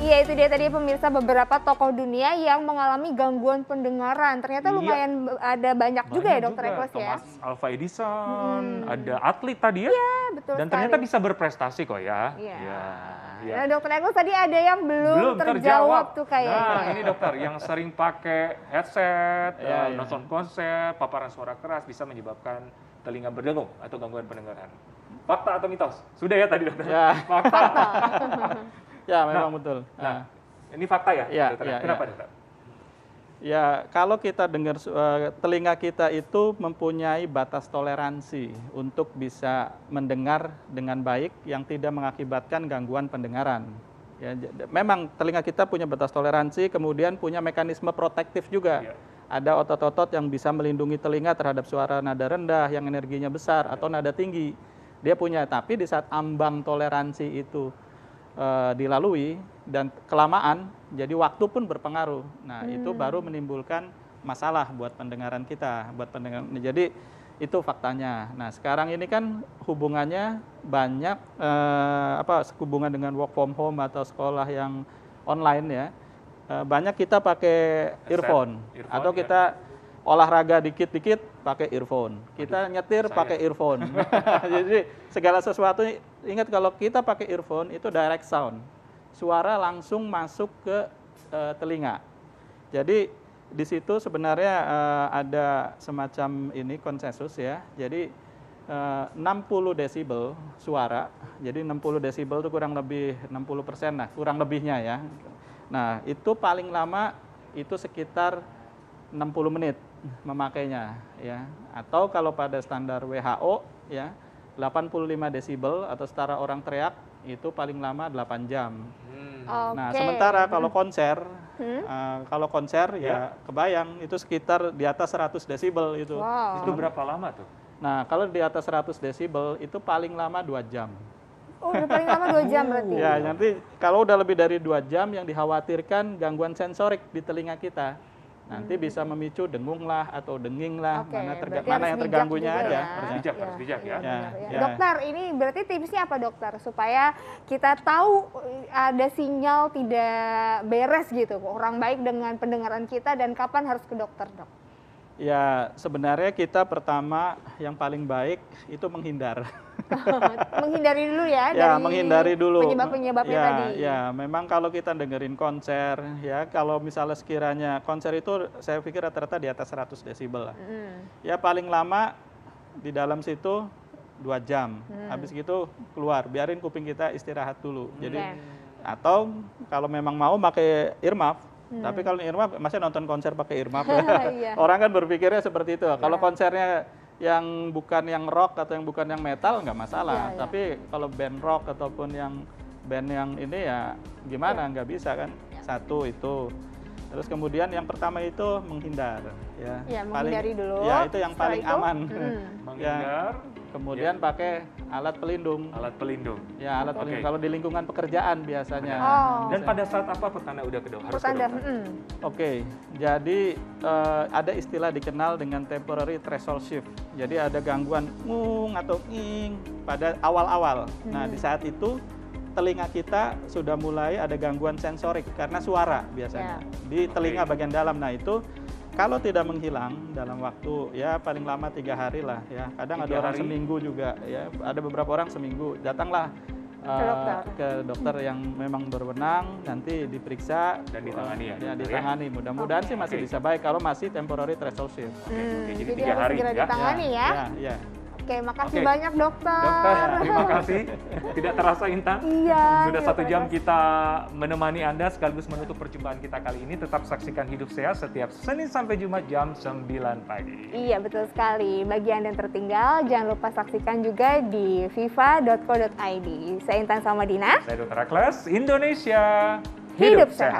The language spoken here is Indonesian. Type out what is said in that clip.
Iya, itu dia tadi pemirsa beberapa tokoh dunia yang mengalami gangguan pendengaran. Ternyata lumayan ada banyak juga ya Dokter Ekos ya. Thomas Alva Edison, ada atlet tadi ya. Iya, betul Dan sekali. ternyata bisa berprestasi kok ya. Iya. Iya. Nah, Dokter Ekos tadi ada yang belum terjawab tuh kayaknya. Nah, ini dokter yang sering pakai headset, nonton konser, paparan suara keras bisa menyebabkan telinga berdengung atau gangguan pendengaran. Fakta atau mitos? Sudah ya tadi dokter? Ya. Fakta. Ya, memang betul. Nah, ini fakta ya? Ya, dokter? ya, Kenapa ya. dokter? Ya, kalau kita dengar telinga kita itu mempunyai batas toleransi untuk bisa mendengar dengan baik yang tidak mengakibatkan gangguan pendengaran. Ya, memang telinga kita punya batas toleransi, kemudian punya mekanisme protektif juga. Ya. Ada otot-otot yang bisa melindungi telinga terhadap suara nada rendah yang energinya besar atau nada tinggi. Dia punya, tapi di saat ambang toleransi itu dilalui dan kelamaan, jadi waktu pun berpengaruh. Nah, itu baru menimbulkan masalah buat pendengaran kita, buat pendengaran. Jadi itu faktanya. Nah, sekarang ini kan hubungannya banyak hubungan dengan work from home atau sekolah yang online ya. Banyak kita pakai earphone atau kita olahraga dikit-dikit pakai earphone. Kita nyetir pakai earphone. Jadi segala sesuatu, ingat kalau kita pakai earphone itu direct sound. Suara langsung masuk ke telinga. Jadi di situ sebenarnya ada semacam ini konsensus ya. Jadi 60 desibel suara. Jadi 60 desibel itu kurang lebih 60% lah, kurang lebihnya ya. Nah, itu paling lama itu sekitar 60 menit memakainya ya. Atau kalau pada standar WHO ya 85 desibel atau setara orang teriak itu paling lama 8 jam. Nah, sementara kalau konser ya kebayang itu sekitar di atas 100 desibel itu. Wow. Itu berapa lama tuh? Nah, kalau di atas 100 desibel itu paling lama 2 jam. Oh, udah paling lama 2 jam berarti. Ya, nanti kalau udah lebih dari 2 jam yang dikhawatirkan gangguan sensorik di telinga kita. Nanti bisa memicu dengung lah atau denging lah, mana yang terganggunya aja. Harus bijak ya. Ya. Dokter, ini berarti tipsnya apa dokter? Supaya kita tahu ada sinyal tidak beres gitu, kurang baik dengan pendengaran kita dan kapan harus ke dokter, dok? Ya, sebenarnya kita pertama yang paling baik itu menghindar. Menghindari dulu ya, Ya, dari menghindari dulu. penyebab-penyebabnya Ya, tadi. ya, memang kalau kita dengerin konser, ya kalau misalnya sekiranya konser itu saya pikir rata-rata di atas 100 desibel lah. Ya paling lama di dalam situ 2 jam. Habis gitu keluar, biarin kuping kita istirahat dulu. Jadi atau kalau memang mau pakai earmuff. Tapi kalau earmuff masih nonton konser pakai earmuff. Orang kan berpikirnya seperti itu. Kalau konsernya yang bukan yang rock atau yang bukan yang metal nggak masalah. Tapi kalau band rock ataupun yang band yang ini ya gimana, nggak bisa kan. Satu itu. Terus kemudian yang pertama itu menghindar. Ya, menghindari dulu. Ya, itu yang paling aman. Menghindar. Kemudian pakai alat pelindung. Alat pelindung. Ya, alat pelindung. Kalau di lingkungan pekerjaan biasanya. Dan pada saat apa petanda udah harus ke dokter? Oke, jadi ada istilah dikenal dengan temporary threshold shift. Jadi ada gangguan ngung atau ing pada awal-awal. Nah, di saat itu telinga kita sudah mulai ada gangguan sensorik karena suara biasanya di telinga bagian dalam. Nah, itu kalau tidak menghilang dalam waktu ya paling lama 3 hari lah ya. Kadang ada orang seminggu juga ya. Ada beberapa orang seminggu. Datanglah ke dokter yang memang berwenang, nanti diperiksa dan ditangani ya. Ya, ditangani. Mudah-mudahan sih masih bisa baik kalau masih temporary threshold shift. Jadi 3 hari segera ditangani ya. Ya. Oke, makasih banyak dokter. Dokter, terima kasih. Tidak terasa Intan. Iya. Sudah 1 jam kita menemani Anda sekaligus menutup perjumpaan kita kali ini. Tetap saksikan Hidup Sehat setiap Senin sampai Jumat jam 9 pagi. Iya, betul sekali. Bagi Anda yang tertinggal, jangan lupa saksikan juga di viva.co.id. Saya Intan Samadina. Saya Dr. Aklas, Indonesia Hidup Sehat.